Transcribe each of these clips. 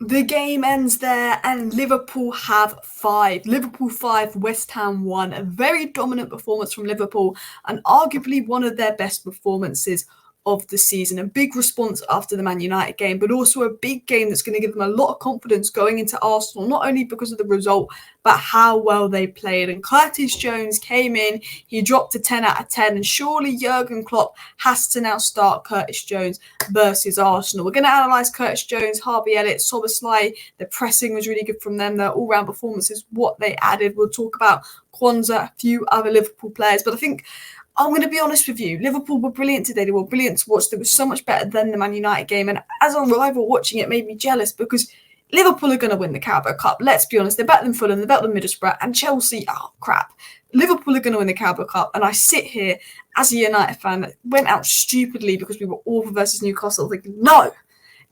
The game ends there and Liverpool have 5. Liverpool 5, West Ham 1. A very dominant performance from Liverpool and arguably one of their best performances of the season. A big response after the Man United game, but also a big game that's going to give them a lot of confidence going into Arsenal, not only because of the result, but how well they played. And Curtis Jones came in, he dropped a 10 out of 10, and surely Jurgen Klopp has to now start Curtis Jones versus Arsenal. We're going to analyse Curtis Jones, Harvey Elliott, Szoboszlai. The pressing was really good from them. Their all-round performances, what they added. We'll talk about Kwanzaa, a few other Liverpool players, but I think I'm going to be honest with you. Liverpool were brilliant today. They were brilliant to watch. They were so much better than the Man United game. And as a rival watching it made me jealous because Liverpool are going to win the Carabao Cup. Let's be honest. They're better than Fulham. They're better than Middlesbrough. And Chelsea, oh, crap. Liverpool are going to win the Carabao Cup. And I sit here as a United fan that went out stupidly because we were awful versus Newcastle thinking, no,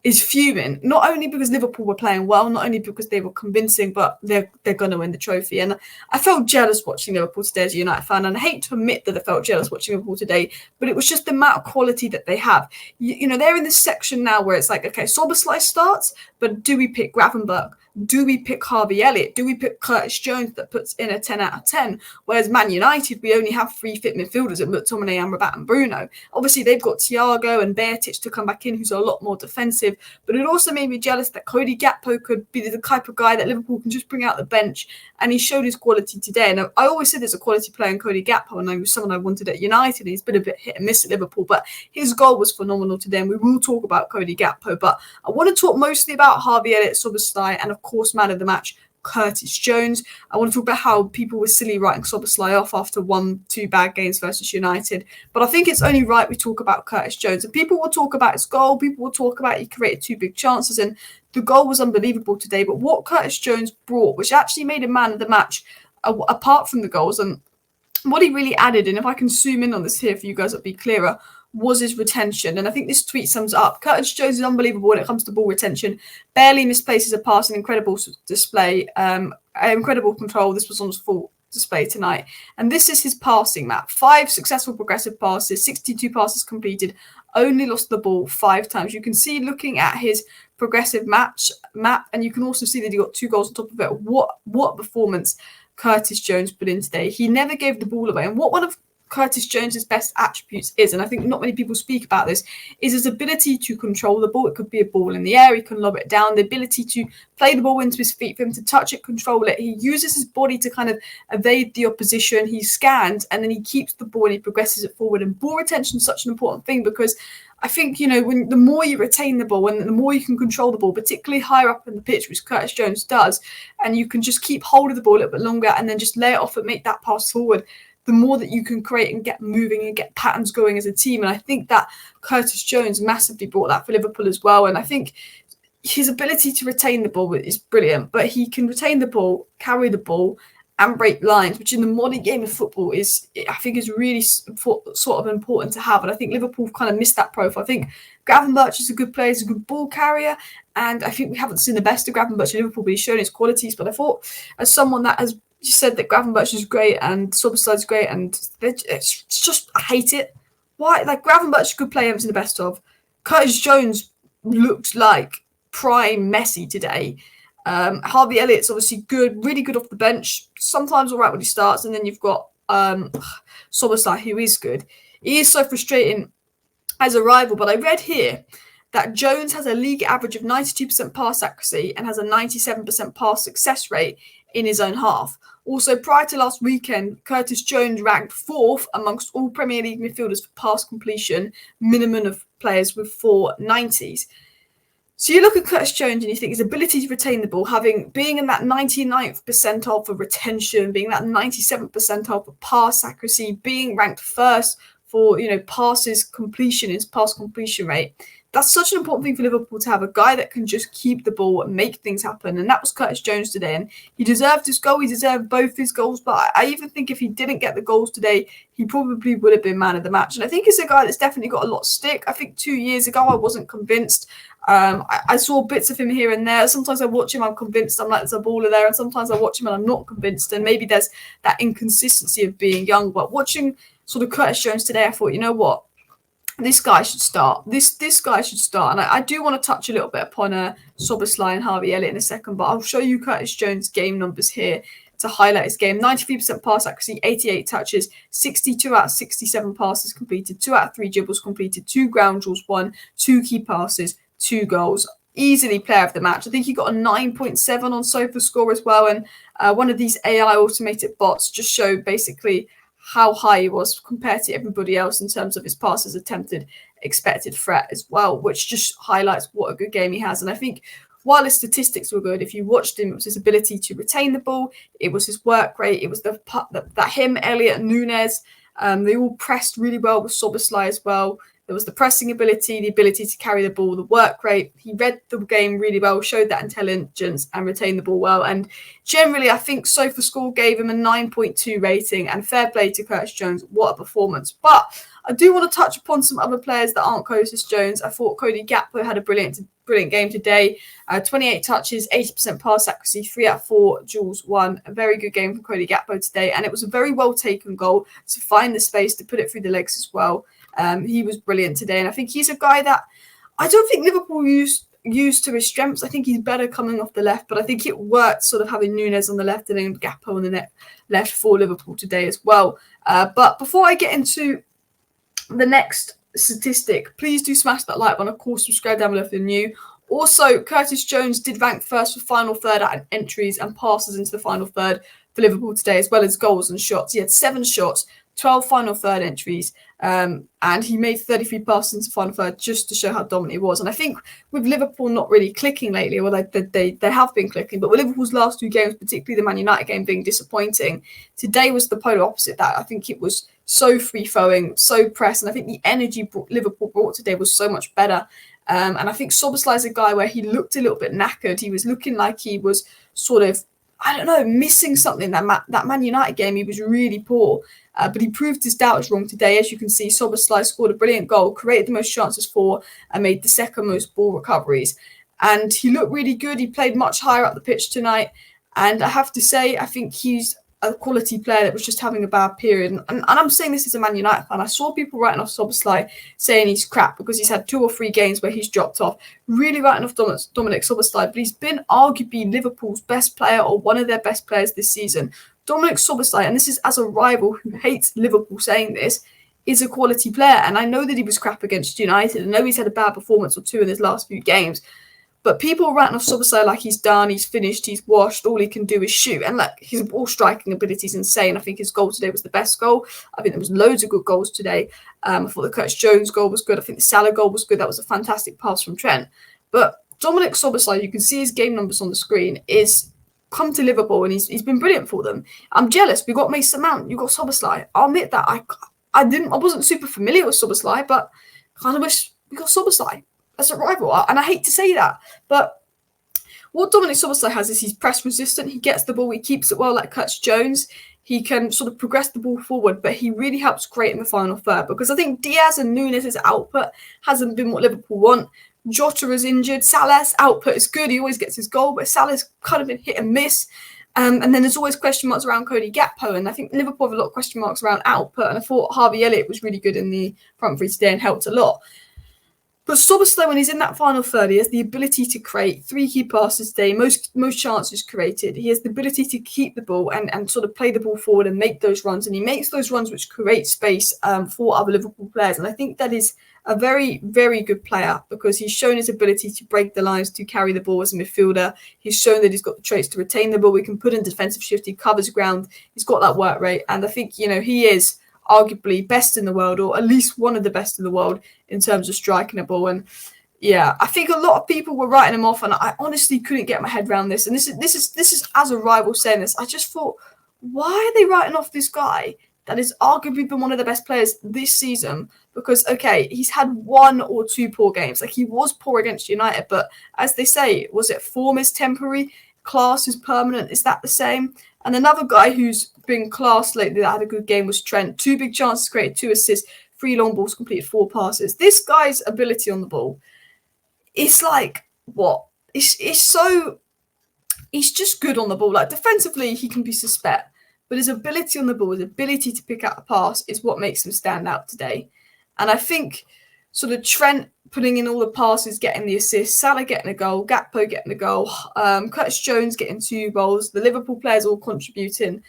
is fuming, not only because Liverpool were playing well, not only because they were convincing, but they're going to win the trophy. And I felt jealous watching Liverpool today as a United fan, and I hate to admit that I felt jealous watching Liverpool today, but it was just the amount of quality that they have. You know, they're in this section now where it's like, okay, Szoboszlai starts, but do we pick Gravenberch? Do we pick Harvey Elliott? Do we pick Curtis Jones that puts in a 10 out of 10? Whereas Man United, we only have 3 fit midfielders at McTominay, Amrabat and Bruno. Obviously, they've got Thiago and Beatic to come back in, who's a lot more defensive. But it also made me jealous that Cody Gakpo could be the type of guy that Liverpool can just bring out the bench. And he showed his quality today. And I always said there's a quality player in Cody Gakpo, and he was someone I wanted at United. He's been a bit hit and miss at Liverpool, but his goal was phenomenal today. And we will talk about Cody Gakpo. But I want to talk mostly about Harvey Elliott, Szoboszlai, and of course, man of the match, Curtis Jones. I want to talk about how people were silly writing Szoboszlai off after 1-2 bad games versus United. But I think it's only right we talk about Curtis Jones. And people will talk about his goal. People will talk about he created 2 big chances. And the goal was unbelievable today. But what Curtis Jones brought, which actually made him man of the match, apart from the goals, and what he really added, and if I can zoom in on this here for you guys, it'll be clearer, was his retention. And I think this tweet sums it up. Curtis Jones is unbelievable when it comes to ball retention. Barely misplaces a pass, an incredible display, incredible control. This was on full display tonight. And this is his passing map. 5 successful progressive passes, 62 passes completed, only lost the ball 5 times. You can see looking at his progressive map, and you can also see that he got 2 goals on top of it. What performance Curtis Jones put in today. He never gave the ball away. And what one of Curtis Jones's best attributes is, and I think not many people speak about this, is his ability to control the ball. It could be a ball in the air, he can lob it down, the ability to play the ball into his feet, for him to touch it, control it. He uses his body to kind of evade the opposition. He scans and then he keeps the ball and he progresses it forward. And ball retention is such an important thing because I think, you know, when the more you retain the ball and the more you can control the ball, particularly higher up in the pitch, which Curtis Jones does, and you can just keep hold of the ball a little bit longer and then just lay it off and make that pass forward, the more that you can create and get moving and get patterns going as a team. And I think that Curtis Jones massively brought that for Liverpool as well. And I think his ability to retain the ball is brilliant, but he can retain the ball, carry the ball, and break lines, which in the modern game of football is really sort of important to have. And I think Liverpool kind of missed that profile. I think Gravenberch is a good player, he's a good ball carrier, and I think we haven't seen the best of Gravenberch in Liverpool, but he's shown his qualities. But I thought, as someone that has said that Gravenberch is great and Szoboszlai is great, and it's just, I hate it. Why? Like, Gravenberch is a good player, haven't seen the best of. Curtis Jones looked like prime Messi today. Harvey Elliott's obviously good, really good off the bench, sometimes all right when he starts, and then you've got Szoboszlai, who is good. He is so frustrating as a rival, but I read here that Jones has a league average of 92% pass accuracy and has a 97% pass success rate in his own half. Also, prior to last weekend, Curtis Jones ranked 4th amongst all Premier League midfielders for pass completion, minimum of players with 4 90s. So you look at Curtis Jones and you think his ability to retain the ball, being in that 99th percentile for retention, being that 97th percentile for pass accuracy, being ranked first for, passes completion, his pass completion rate. That's such an important thing for Liverpool to have, a guy that can just keep the ball and make things happen. And that was Curtis Jones today. And he deserved his goal. He deserved both his goals. But I even think if he didn't get the goals today, he probably would have been man of the match. And I think he's a guy that's definitely got a lot of stick. I think 2 years ago, I wasn't convinced. I saw bits of him here and there. Sometimes I watch him, I'm convinced. I'm like, there's a baller there. And sometimes I watch him and I'm not convinced. And maybe there's that inconsistency of being young. But watching sort of Curtis Jones today, I thought, you know what? This guy should start. This guy should start. And I do want to touch a little bit upon Szoboszlai and Harvey Elliott in a second, but I'll show you Curtis Jones' game numbers here to highlight his game. 93% pass accuracy, 88 touches, 62 out of 67 passes completed, 2 out of 3 dribbles completed, 2 ground duels won, 2 key passes, 2 goals. Easily player of the match. I think he got a 9.7 on SofaScore as well. And one of these AI automated bots just showed basically how high he was compared to everybody else in terms of his passes attempted, expected threat as well, which just highlights what a good game he has. And I think while his statistics were good, if you watched him, it was his ability to retain the ball, it was his work rate, it was that him, Elliott, Nunes, they all pressed really well with Szoboszlai as well. There was the pressing ability, the ability to carry the ball, the work rate. He read the game really well, showed that intelligence and retained the ball well. And generally, I think SofaScore gave him a 9.2 rating, and fair play to Curtis Jones. What a performance. But I do want to touch upon some other players that aren't Curtis Jones. I thought Cody Gakpo had a brilliant game today. 28 touches, 80% pass accuracy, 3 out of 4 duels won. A very good game from Cody Gakpo today. And it was a very well taken goal to find the space to put it through the legs as well. He was brilliant today, and I think he's a guy that I don't think Liverpool used to his strengths. I think he's better coming off the left, but I think it worked sort of having Nunes on the left and then Gakpo on the left for Liverpool today as well. But before I get into the next statistic, please do smash that like button. Of course, subscribe down below if you're new. Also, Curtis Jones did rank first for final third at entries and passes into the final third for Liverpool today, as well as goals and shots. He had 7 shots, 12 final third entries, and he made 33 passes into final third just to show how dominant he was. And I think with Liverpool not really clicking lately, well, they have been clicking, but with Liverpool's last 2 games, particularly the Man United game being disappointing, today was the polar opposite. That I think it was so free-flowing, so press, and I think the energy Liverpool brought today was so much better. And I think Szoboszlai is a guy where he looked a little bit knackered. He was looking like he was sort of, I don't know, missing something. That Man United game, he was really poor. But he proved his doubts wrong today. As you can see, Szoboszlai scored a brilliant goal, created the most chances for, and made the second most ball recoveries. And he looked really good. He played much higher up the pitch tonight. And I have to say, I think he's a quality player that was just having a bad period. And I'm saying this as a Man United fan. I saw people writing off Szoboszlai saying he's crap because he's had 2 or 3 games where he's dropped off. Really writing off Dominic Szoboszlai. But he's been arguably Liverpool's best player or one of their best players this season. Dominic Szoboszlai, and this is as a rival who hates Liverpool saying this, is a quality player. And I know that he was crap against United. I know he's had a bad performance or 2 in his last few games. But people writing off Szoboszlai like he's done, he's finished, he's washed, all he can do is shoot. And look, his ball striking ability is insane. I think his goal today was the best goal. I think there was loads of good goals today. I thought the Curtis Jones goal was good. I think the Salah goal was good. That was a fantastic pass from Trent. But Dominic Szoboszlai, you can see his game numbers on the screen, is come to Liverpool and he's been brilliant for them. I'm jealous. We got Mason Mount, you got Szoboszlai. I'll admit that I wasn't super familiar with Szoboszlai, but kind of wish we got Szoboszlai as a rival. And I hate to say that, but what Dominic Szoboszlai has is he's press resistant. He gets the ball, he keeps it well like Curtis Jones. He can sort of progress the ball forward, but he really helps create in the final third because I think Diaz and Nunes' output hasn't been what Liverpool want. Jota is injured. Salah's output is good. He always gets his goal, but Salah's kind of been hit and miss. And then there's always question marks around Cody Gakpo. And I think Liverpool have a lot of question marks around output. And I thought Harvey Elliott was really good in the front three today and helped a lot. But Szoboszlai, when he's in that final third, he has the ability to create 3 key passes today, most chances created. He has the ability to keep the ball and sort of play the ball forward and make those runs. And he makes those runs which create space for other Liverpool players. And I think that is a very, very good player because he's shown his ability to break the lines, to carry the ball as a midfielder. He's shown that he's got the traits to retain the ball. We can put in defensive shift. He covers ground. He's got that work rate. And I think, he is arguably best in the world, or at least one of the best in the world in terms of striking a ball. And yeah, I think a lot of people were writing him off, and I honestly couldn't get my head around this. And this is as a rival saying this. I just thought, why are they writing off this guy that has arguably been one of the best players this season? Because okay, he's had 1 or 2 poor games. Like he was poor against United, but as they say, was it form is temporary, class is permanent? Is that the same? And another guy who's been class lately that had a good game was Trent. 2 big chances created, 2 assists, 3 long balls completed, 4 passes. This guy's ability on the ball, it's like what? It's he's just good on the ball. Like defensively, he can be suspect, but his ability on the ball, his ability to pick out a pass, is what makes him stand out today. And I think sort of Trent putting in all the passes, getting the assists, Salah getting a goal, Gakpo getting a goal, Curtis Jones getting 2 goals, the Liverpool players all contributing.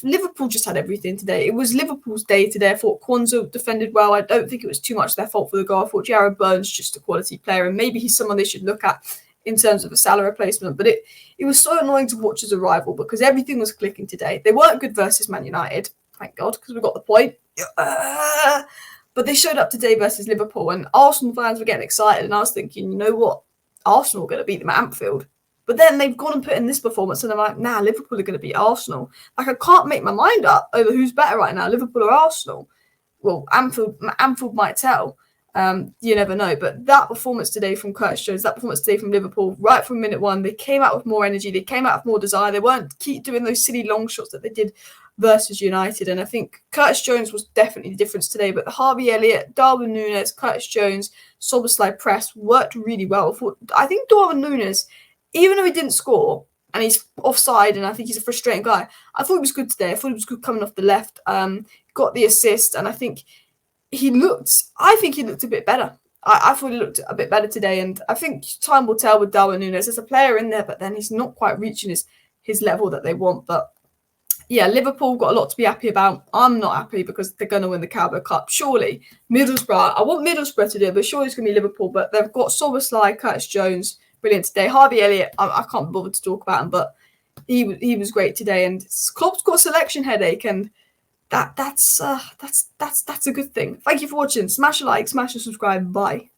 Liverpool just had everything today. It was Liverpool's day today. I thought Kwanzaa defended well. I don't think it was too much their fault for the goal. I thought Jared Burns just a quality player, and maybe he's someone they should look at in terms of a Salah replacement. But it was so annoying to watch as a rival because everything was clicking today. They weren't good versus Man United, thank God, because we got the point. But they showed up today versus Liverpool, and Arsenal fans were getting excited, and I was thinking, you know what? Arsenal are going to beat them at Anfield. But then they've gone and put in this performance, and I'm like, nah, Liverpool are going to beat Arsenal. Like, I can't make my mind up over who's better right now, Liverpool or Arsenal. Well, Anfield might tell. You never know. But that performance today from Curtis Jones, that performance today from Liverpool, right from minute one, they came out with more energy. They came out with more desire. They weren't keep doing those silly long shots that they did versus United. And I think Curtis Jones was definitely the difference today. But the Harvey Elliott, Darwin Núñez, Curtis Jones, Szoboszlai press worked really well. I think Darwin Núñez, even though he didn't score and he's offside and I think he's a frustrating guy, I thought he was good today. I thought he was good coming off the left, got the assist, and I think he looked a bit better. I thought he looked a bit better today, and I think time will tell with Darwin Núñez. There's a player in there, but then he's not quite reaching his level that they want. But yeah, Liverpool got a lot to be happy about. I'm not happy because they're going to win the Carabao Cup. Surely, Middlesbrough, I want Middlesbrough to do it, but surely it's going to be Liverpool. But they've got Szoboszlai, Curtis Jones, brilliant today. Harvey Elliott, I can't bother to talk about him, but he was great today. And Klopp's got a selection headache, and that's a good thing. Thank you for watching. Smash a like, smash a subscribe. Bye.